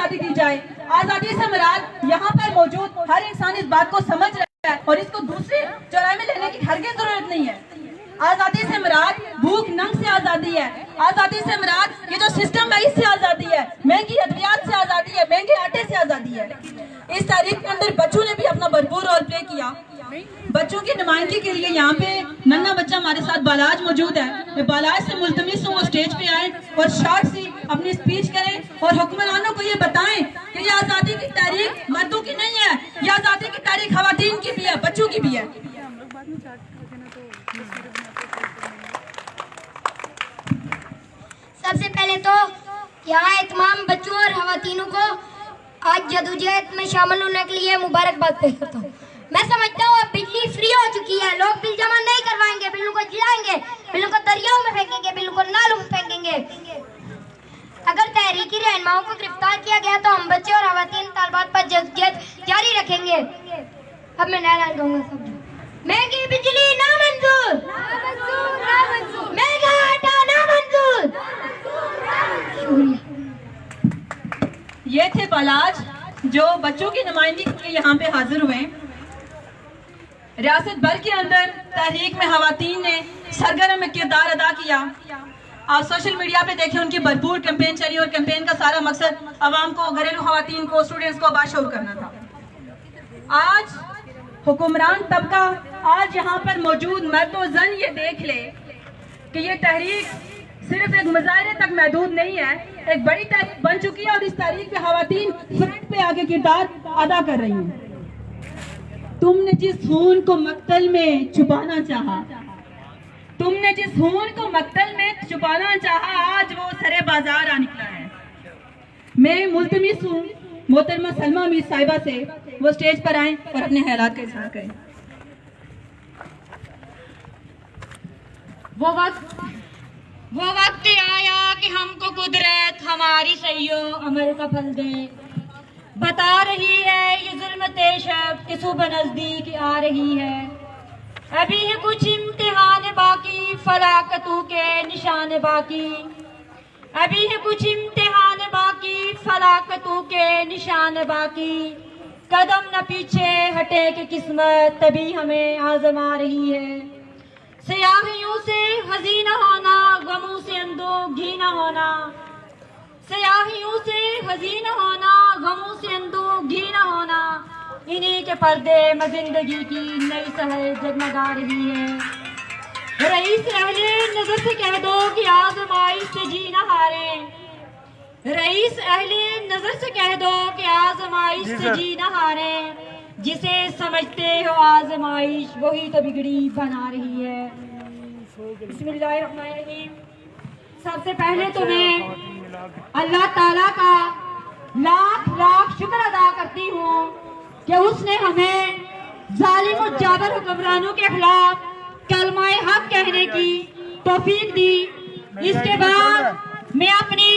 آزادی دی جائے. آزادی سے مراد یہاں پر موجود ہر انسان اس بات کو سمجھ رہا ہے اور اس کو دوسرے چوراہے میں لینے کی ہرگز ضرورت نہیں ہے. آزادی سے مراد بھوک ننگ سے آزادی ہے. آزادی سے مراد یہ جو سسٹم ہے اس سے آزادی ہے. مہنگی ادویات سے آزادی ہے. مہنگے آٹے سے آزادی ہے. اس تاریخ کے اندر بچوں نے بھی اپنا بھرپور رول پلے کیا. بچوں کی نمائندگی کے لیے یہاں پہ ننھا بچہ ہمارے ساتھ بالاج موجود ہے. میں بالاج سے ملتمس ہوں وہ اسٹیج پہ آئیں اور شارٹ سی اپنی اسپیچ کریں اور حکمرانوں کو یہ بتائیں کہ یہ آزادی کی تحریک مردوں کی نہیں ہے, یہ آزادی کی تحریک خواتین کی بھی ہے, بچوں کی بھی ہے. سب سے پہلے تو یہاں تمام بچوں اور خواتینوں کو آج جدوجہد میں شامل ہونے کے لیے مبارکباد پیش کرتا ہوں. میں سمجھتا ہوں اب بجلی فری ہو چکی ہے. لوگ بل جمع نہیں کروائیں گے, بلوں کو جلائیں گے, بلوں کو دریاؤں میں پھینکیں گے, بلوں کو نالوں میں پھینکیں گے. اگر تحریکی رہنماؤں کو گرفتار کیا گیا تو ہم بچے اور خواتین طالبات پر جدوجہد جاری رکھیں گے. اب میں نیا اعلان کروں گا. مہنگی بجلی نامنظور, مہنگا آٹا نامنظور. یہ تھے بالاج جو بچوں کی نمائندگی کے لیے یہاں پہ حاضر ہوئے. ریاست بھر کے اندر تحریک میں خواتین نے سرگرم کردار ادا کیا. آپ سوشل میڈیا پہ دیکھیں ان کی بھرپور کیمپین چلی اور کیمپین کا سارا مقصد عوام کو, گھریلو خواتین کو, اسٹوڈنٹس کو باشعور کرنا تھا. آج حکمران طبقہ, آج یہاں پر موجود مرد و زن یہ دیکھ لے کہ یہ تحریک صرف ایک مظاہرے تک محدود نہیں ہے, ایک بڑی تحریک بن چکی ہے اور اس تحریک پہ خواتین فرنٹ پہ آگے کردار ادا کر رہی ہیں. تم نے جس خون کو مقتل میں چھپانا چاہا, تم نے جس خون کو مقتل میں چھپانا چاہا, آج وہ سرے بازار آ نکلا ہے. میں ملتمس ہوں محترمہ سلمہ میر صاحبہ سے وہ اسٹیج پر آئیں اور اپنے خیالات کا اظہار کریں. وہ وقت آیا کہ ہم کو قدرت ہماری سعیو عمل کا پھل دے. بتا رہی ہے یہ ظلمت شب کہ صبح نزدیک آ رہی ہے. ابھی ہے کچھ امتحان باقی, فلاکتوں کے نشان باقی. ابھی ہے کچھ امتحان باقی, فلاکتوں کے نشان باقی. قدم نہ پیچھے ہٹے کہ قسمت تبھی ہمیں آزما رہی ہے. سیاہیوں سے حزین ہونا, غموں سے اندوہگی نہ ہونا. سیاہیوں سے حزین ہونا, غموں سے اندوہگی نہ ہونا. انہی کے پردے میں زندگی کی نئی سحر جگمگا رہی ہے. رئیس اہل نظر سے کہہ دو کہ آزمائش سے جی نہ ہاریں. رئیس اہل نظر سے کہہ دو کہ آزمائش سے جی نہ ہاریں. جسے سمجھتے ہو آزمائش وہی تو بگڑی بنا رہی ہے. بسم اللہ الرحمن الرحیم. سب سے پہلے تو میں اللہ تعالیٰ کا لاکھ لاکھ شکر ادا کرتی ہوں کہ اس نے ہمیں ظالم و جابر حکمرانوں کے خلاف کلمہ حق کہنے کی توفیق دی. اس کے بعد میں اپنی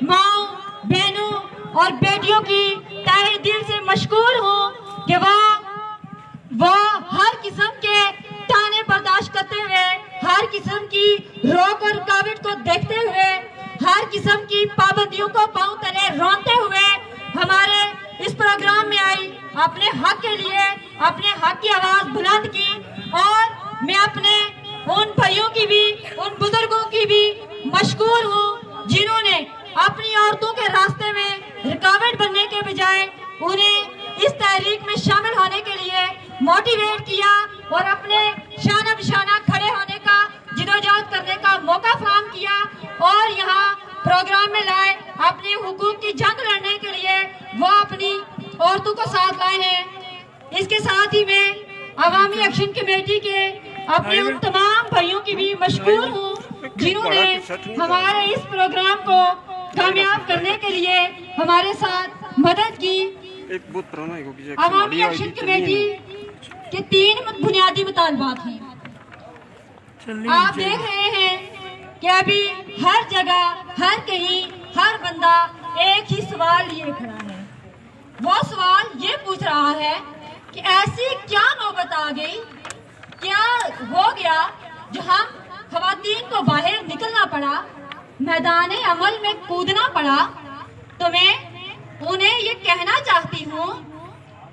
ماں, بہنوں اور بیٹیوں کی تہہ دل سے مشکور ہوں کہ وہ ہر قسم کے تانے برداشت کرتے ہوئے, ہر قسم کی روک اور رکاوٹ کو دیکھتے ہوئے, ہر قسم کی پابندیوں کو پاؤں تلے رونتے ہوئے ہمارے اس پروگرام میں آئی, اپنے حق کے لیے اپنے حق کی آواز بلند کی. اور میں اپنے ان بھائیوں کی بھی, ان بزرگوں کی بھی مشکور ہوں جنہوں نے اپنی عورتوں کے راستے میں رکاوٹ بننے کے بجائے انہیں اس تحریک میں شامل ہونے کے لیے موٹیویٹ کیا اور اپنے شانہ بشانہ کھڑے ہونے کا, جدوجہد کرنے کا موقع فراہم کیا اور یہاں پروگرام میں لائے. اپنے حقوق کی جنگ لڑنے کے لیے وہ اپنی عورتوں کو ساتھ لائے ہیں. اس کے ساتھ ہی میں عوامی ایکشن کمیٹی کے اپنے ان تمام بھائیوں کی بھی مشکور ہوں جنہوں نے ہمارے اس پروگرام کو کامیاب کرنے کے لیے ہمارے ساتھ مدد کی. عوامی ایکشن کمیٹی کے 3 بنیادی مطالبات ہیں. آپ دیکھ رہے ہیں کہ ابھی ہر جگہ, ہر کہیں, ہر بندہ ایک ہی سوال لیے کھڑا ہے. وہ سوال یہ پوچھ رہا ہے کہ ایسی کیا نوبت آ گئی, کیا ہو گیا جو ہم خواتین کو باہر نکلنا پڑا, میدان عمل میں کودنا پڑا. تمہیں انہیں یہ کہنا چاہتی ہوں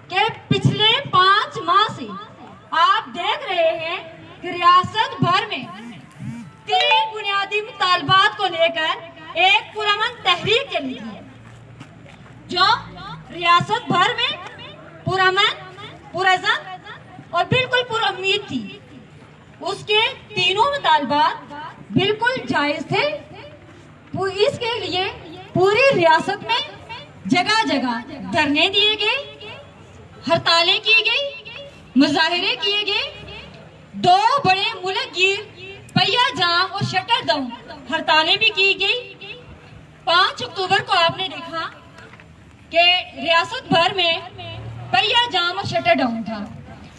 کہ پچھلے 5 ماہ سے آپ دیکھ رہے ہیں کہ ریاست بھر میں 3 بنیادی مطالبات کو لے کر ایک پرامن تحریک چلی ہے، جو ریاست بھر میں پرامن، پرعزم اور بالکل پر امید تھی۔ اس کے تینوں مطالبات بالکل جائز تھے۔ اس کے لیے پوری ریاست میں جگہ جگہ دھرنے دیے گئے، ہڑتالیں کی گئی، مظاہرے کیے گئے، 2 بڑے ملک گیر پہیا جام اور شٹر ڈاؤن ہڑتالیں بھی کی گئی۔ 5 اکتوبر کو آپ نے دیکھا کہ ریاست بھر میں پہیا جام اور شٹر ڈاؤن تھا۔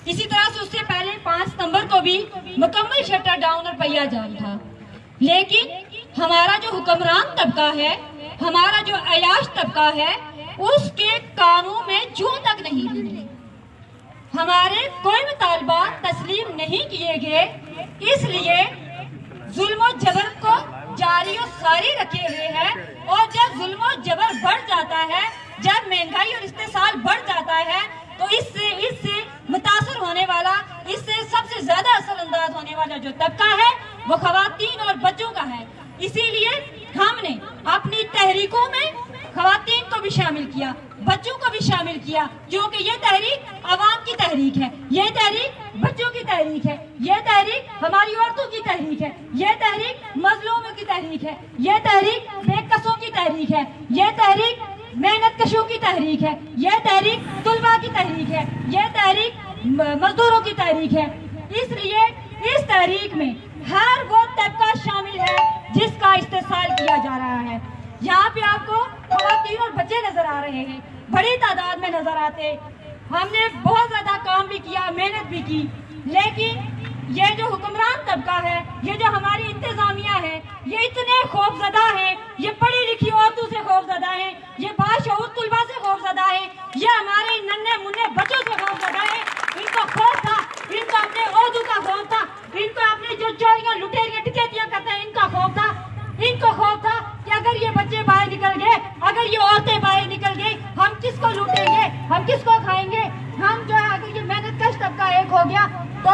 اسی طرح سے اس سے پہلے 5 ستمبر کو بھی مکمل شٹر ڈاؤن اور پہیا جام تھا۔ لیکن ہمارا جو حکمران طبقہ ہے، ہمارا جو عیاش طبقہ ہے، اس کے قانون میں جوں تک نہیں ملی۔ ہمارے کوئی مطالبات تسلیم نہیں کیے گئے، اس لیے ظلم و جبر کو جاری و ساری رکھے ہوئے ہیں۔ اور جب ظلم و جبر بڑھ جاتا ہے، جب مہنگائی اور استحصال بڑھ جاتا ہے، تو اس سے متاثر ہونے والا، اس سے سب سے زیادہ اثر انداز ہونے والا جو طبقہ ہے وہ خواتین اور بچوں کا ہے۔ اسی لیے ہم نے اپنی تحریکوں میں خواتین کو بھی شامل کیا، بچوں کو بھی شامل کیا، کیونکہ یہ تحریک عوام کی تحریک ہے، یہ تحریک بچوں کی تحریک ہے، یہ تحریک ہماری عورتوں کی تحریک ہے، یہ تحریک مظلوموں کی تحریک ہے، یہ تحریک بے کسوں کی تحریک ہے، یہ تحریک محنت کشوں کی تحریک ہے، یہ تحریک طلباء کی تحریک ہے، یہ تحریک مزدوروں کی تحریک ہے۔ اس لیے اس تحریک میں ہر وہ طبقہ شامل ہے جس کا استحصال کیا جا رہا ہے۔ یہاں پہ آپ کو خواتین اور بچے نظر آ رہے ہیں، بڑی تعداد میں نظر آتے۔ ہم نے بہت زیادہ کام بھی کیا، محنت بھی کی، لیکن یہ جو حکمران طبقہ ہے، یہ جو ہماری انتظامیہ ہے، یہ اتنے خوف زدہ ہیں، یہ پڑھی لکھی عورتوں سے خوف زدہ ہیں، یہ باشعور طلباء سے خوف زدہ ہیں، یہ ہمارے ننھے منھے بچوں سے خوف زدہ ہیں۔ ان کو خوف تھا، ان کو اپنے عہدوں کا خوف تھا، ان کو اپنے جو چوریاں لٹیریاں ڈکیتیاں کرتے ہیں ان کا خوف تھا، ان کو خوف تھا کہ اگر یہ بچے باہر نکل گئے، اگر یہ عورتیں باہر نکل گئی، ہم کس کو لوٹیں گے، ہم کس کو کھائیں گے، ہم جو ہے اگر یہ محنت کش طبقہ ایک ہو گیا تو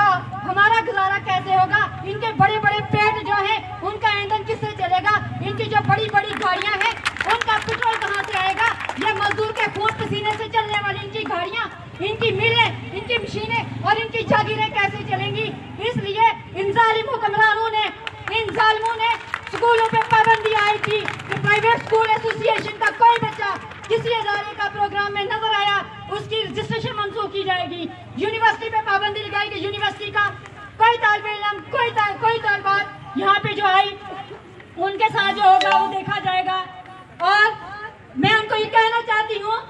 ہمارا گزارا کیسے ہوگا، ان کے بڑے بڑے پیٹ جو ہیں ان کا ایندھن کس سے چلے گا، ان کی جو بڑی بڑی گاڑیاں ہیں ان کا پٹرول کہاں سے آئے گا، یہ مزدور کے خون پسینے سے چلنے والی ان کی گاڑیاں، ان کی ملیں، ان کی مشینیں اور ان کی جاگیریں کیسے چلیں گی۔ اس لیے ان ظالم حکمرانوں نے، ان ظالموں نے اسکولوں پہ پابندی آئی تھی کہ پرائیویٹ اسکول ایسوسی ایشن کا کوئی بچہ کسی ادارے کا پروگرام میں نظر آیا اس کی رجسٹریشن منسوخ کی جائے گی۔ یونیورسٹی پہ پابندی لگائی کہ یونیورسٹی کا کوئی طالب علم، کوئی طالبات یہاں پہ جو آئی ان کے ساتھ جو ہوگا وہ دیکھا جائے گا۔ اور میں ان کو یہ کہنا چاہتی ہوں،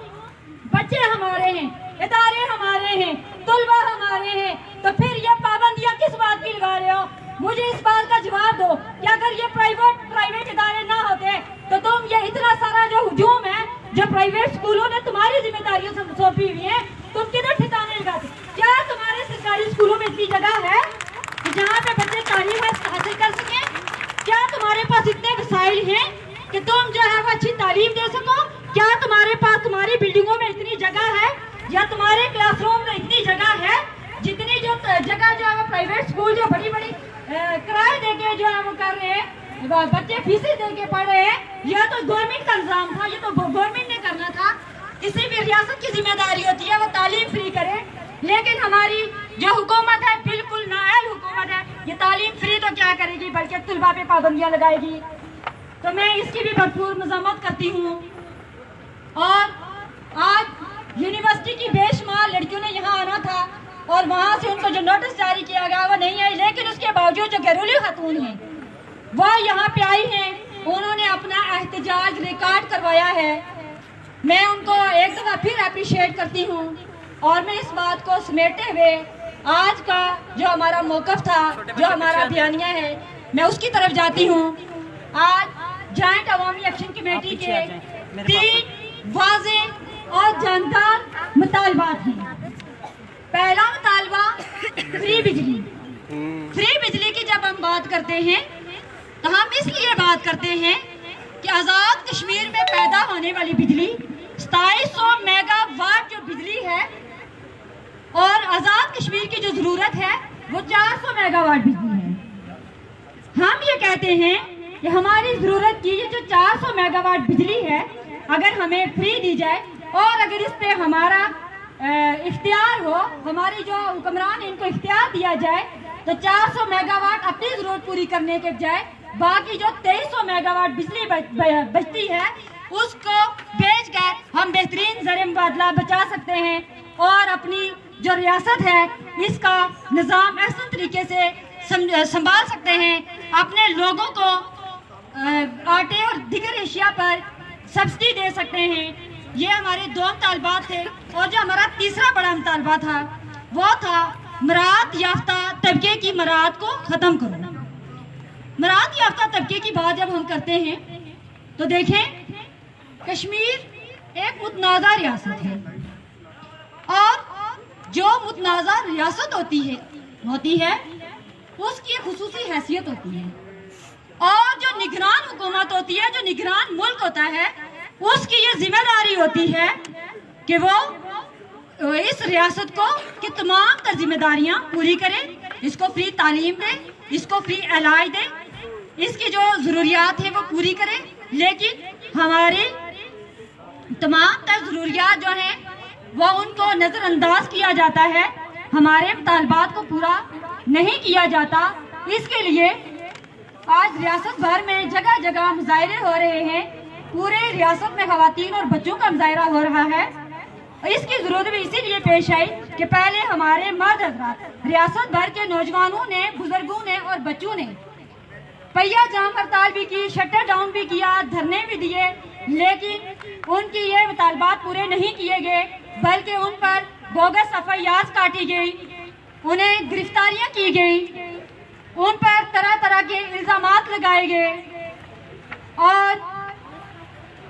بچے ہمارے ہیں، ادارے ہمارے ہیں، طلباء ہمارے ہیں، تو پھر یہ پابندیاں کس بات کی لگا رہے ہو؟ مجھے اس بات کا جواب دو کہ اگر یہ پرائیویٹ ادارے نہ ہوتے تو تم یہ اتنا سارا جو ہجوم ہے جو پرائیویٹ اسکولوں نے تمہاری ذمہ داریوں سے سونپی ہوئی ہے، تم کدھر ٹھکانے لگاتے؟ کیا تمہارے سرکاری اسکولوں میں اتنی جگہ ہے کہ جہاں پہ بچے تعلیم حاصل کر سکیں؟ کیا تمہارے پاس اتنے وسائل ہیں کہ تم جو ہے وہ اچھی تعلیم دے سکو؟ کیا تمہارے پاس تمہاری بلڈنگوں میں اتنی جگہ ہے یا تمہارے کلاس روم میں اتنی جگہ ہے جتنی جو جگہ جو ہے وہ پرائیویٹ اسکول جو بڑی بڑی کرائے دے کے جو ہے وہ کر رہے ہیں، بچے فیسیں دے کے پڑھ رہے ہیں؟ یہ تو گورنمنٹ کا نظام تھا، یہ تو گورنمنٹ نے کرنا تھا۔ کسی بھی ریاست کی ذمہ داری ہوتی ہے وہ تعلیم فری کرے، لیکن ہماری جو حکومت ہے بالکل نااہل حکومت ہے، یہ تعلیم فری تو کیا کرے گی بلکہ طلباء پہ پابندیاں لگائے گی۔ تو میں اس کی بھی بھرپور مذمت کرتی ہوں۔ اور آج یونیورسٹی کی بے شمار لڑکیوں نے یہاں آنا تھا اور وہاں سے ان کو جو نوٹس جاری کیا گیا وہ نہیں آئی، لیکن اس کے باوجود جو گھریلو خاتون ہیں وہ یہاں پہ آئی ہیں، انہوں نے اپنا احتجاج ریکارڈ کروایا ہے۔ میں ان کو ایک دفعہ پھر اپریشیٹ کرتی ہوں، اور میں اس بات کو سمیٹے ہوئے آج کا جو ہمارا موقف تھا، جو ہمارا بیانیہ ہے، میں اس کی طرف جاتی ہوں۔ آج جوائنٹ عوامی ایکشن کمیٹی کے 3 واضح اور جاندار مطالبات ہیں۔ پہلا مطالبہ فری بجلی۔ فری بجلی کی جب ہم بات کرتے ہیں تو ہم اس لیے بات کرتے ہیں کہ آزاد کشمیر میں پیدا ہونے والی بجلی 2700 میگا واٹ جو بجلی ہے اور آزاد کشمیر کی جو ضرورت ہے وہ 400 میگا واٹ بجلی ہے. ہم یہ کہتے ہیں کہ ہماری ضرورت کی یہ جو 400 میگا واٹ بجلی ہے اگر ہمیں فری دی جائے اور اگر اس پہ ہمارا اختیار ہو, ہماری جو حکمران ان کو اختیار دیا جائے تو 400 میگا واٹ اپنی ضرورت پوری کرنے کے بجائے باقی جو 2300 میگا واٹ بجلی بچتی ہے اس کو بیچ کر ہم بہترین زر مبادلہ بچا سکتے ہیں اور اپنی جو ریاست ہے اس کا نظام احسن طریقے سے سنبھال سکتے ہیں. اپنے لوگوں کو آٹے اور دیگر اشیاء پر سبسڈی دے سکتے ہیں. یہ ہمارے 2 مطالبات تھے. اور جو ہمارا تیسرا بڑا مطالبہ تھا وہ تھا مراعات یافتہ طبقے کی مراعات کو ختم کرو. مراعات یافتہ طبقے کی بات جب ہم کرتے ہیں تو دیکھیں کشمیر ایک متنازع ریاست ہے اور جو متنازع ریاست ہوتی ہے اس کی خصوصی حیثیت ہوتی ہے اور جو نگران حکومت ہوتی ہے, جو نگران ملک ہوتا ہے, اس کی یہ ذمہ داری ہوتی ہے کہ وہ اس ریاست کو کی تمام تر ذمہ داریاں پوری کرے, اس کو فری تعلیم دے, اس کو فری علاج دے, اس کی جو ضروریات ہیں وہ پوری کرے. لیکن ہماری تمام تر ضروریات جو ہیں وہ ان کو نظر انداز کیا جاتا ہے, ہمارے مطالبات کو پورا نہیں کیا جاتا. اس کے لیے آج ریاست بھر میں جگہ جگہ مظاہرے ہو رہے ہیں. پورے ریاست میں خواتین اور بچوں کا مظاہرہ ہو رہا ہے. اس کی ضرورت بھی اسی لیے پیش آئی کہ پہلے ہمارے مرد حضرات ریاست بھر کے نوجوانوں نے, بزرگوں نے اور بچوں نے پہیا جام ہڑتال بھی کی, شٹر ڈاؤن بھی کیا, دھرنے بھی دیے, لیکن ان کی یہ مطالبات پورے نہیں کیے گئے بلکہ ان پر بوگس FIRs کاٹی گئی, انہیں گرفتاریاں کی گئی, ان پر طرح طرح کے الزامات لگائے گئے. اور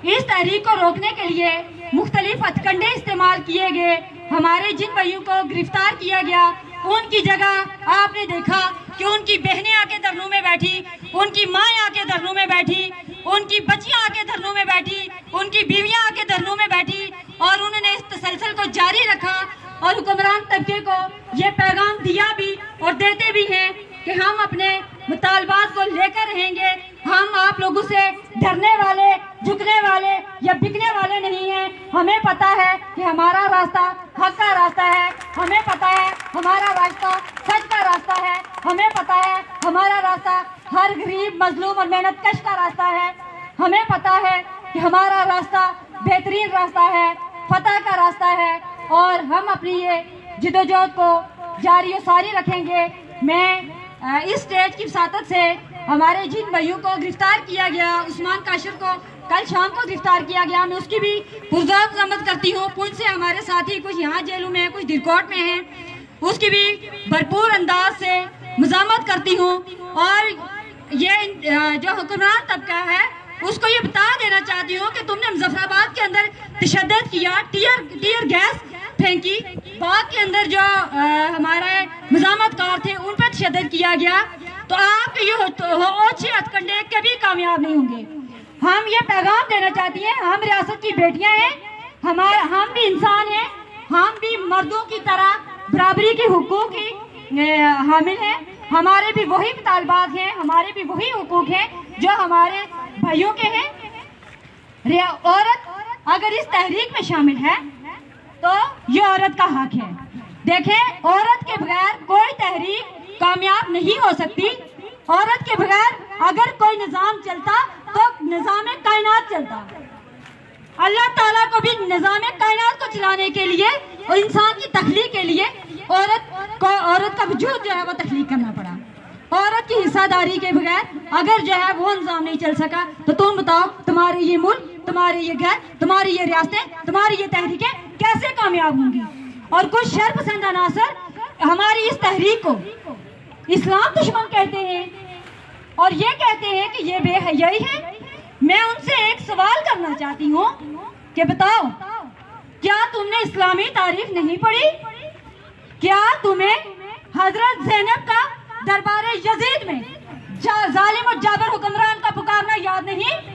اس تحریک کو روکنے کے لیے مختلف ہتھکنڈے استعمال کیے گئے. ہمارے جن بھائیوں کو گرفتار کیا گیا ان کی جگہ آپ نے دیکھا کہ ان کی بہنیں آ کے دھرنوں میں بیٹھی, ان کی مائیں آ کے دھرنوں میں بیٹھی, ان کی بچیاں آ کے دھرنوں میں بیٹھی, ان کی بیویاں آ کے دھرنوں میں بیٹھی اور انہوں نے اس تسلسل کو جاری رکھا اور حکمران طبقے کو یہ پیغام دیا بھی اور دیتے بھی ہیں کہ ہم اپنے مطالبات کو لے کر رہیں گے. ہم آپ لوگوں سے ڈرنے والے, جھکنے والے یا بکنے والے نہیں ہیں. ہمیں پتا ہے کہ ہمارا راستہ حق کا راستہ ہے, ہمیں پتا ہے ہمارا راستہ سچ کا راستہ ہے, ہمیں پتا ہے ہمارا راستہ ہر غریب, مظلوم اور محنت کش کا راستہ ہے, ہمیں پتا ہے کہ ہمارا راستہ بہترین راستہ ہے, فتح کا راستہ ہے اور ہم اپنی یہ جدوجہد کو جاری و ساری رکھیں گے. میں اس سٹیج کی وساطت سے ہمارے جن بھائیوں کو گرفتار کیا گیا, عثمان کاشر کو کل شام کو گرفتار کیا گیا, میں اس کی بھی پرزور مذمت کرتی ہوں. پونچھ سے ہمارے ساتھی کچھ یہاں جیلوں میں ہیں, کچھ درکوٹ میں ہیں, اس کی بھی بھرپور انداز سے مذمت کرتی ہوں. اور یہ جو حکمران طبقہ ہے اس کو یہ بتا دینا چاہتی ہوں کہ تم نے مظفر آباد کے اندر تشدد کیا, ٹیئر گیس پھینکی, باغ کے اندر جو ہمارے مزاحمت کار تھے ان پر تشدد کیا گیا, تو آپ کے یہ اوچھے ہتھکنڈے کبھی کامیاب نہیں ہوں گے. ہم یہ پیغام دینا چاہتی ہیں, ہم ریاست کی بیٹیاں ہیں, ہم بھی انسان ہیں, ہم بھی مردوں کی طرح برابری کے حقوق کی حامل ہیں. ہمارے بھی وہی مطالبات ہیں, ہمارے بھی وہی حقوق ہیں جو ہمارے بھائیوں کے ہیں. عورت اگر اس تحریک میں شامل ہے تو یہ عورت کا حق ہے. دیکھیں, عورت کے بغیر کوئی تحریک کامیاب نہیں ہو سکتی. عورت کے بغیر اگر کوئی نظام چلتا تو نظام کائنات چلتا. اللہ تعالیٰ کو بھی نظام کائنات کو چلانے کے لیے اور انسان کی تخلیق کے لیے عورت کا وجود جو ہے وہ تخلیق کرنا پڑا. عورت کی حصہ داری کے بغیر اگر جو ہے وہ نظام نہیں چل سکا تو تم بتاؤ تمہارے یہ ملک, تمہارے یہ گھر, تمہاری یہ ریاستیں, تمہاری یہ تحریکیں کیسے کامیاب ہوں گی. اور کچھ شر پسند عناصر ہماری اس تحریک کو اسلام دشمن کہتے ہیں اور یہ کہتے ہیں کہ یہ بے حیائی ہے. میں ان سے ایک سوال کرنا چاہتی ہوں کہ بتاؤ, کیا تم نے اسلامی تاریخ نہیں پڑھی؟ کیا تمہیں حضرت زینب کا دربار یزید میں ظالم اور جابر حکمران کا پکارنا یاد نہیں؟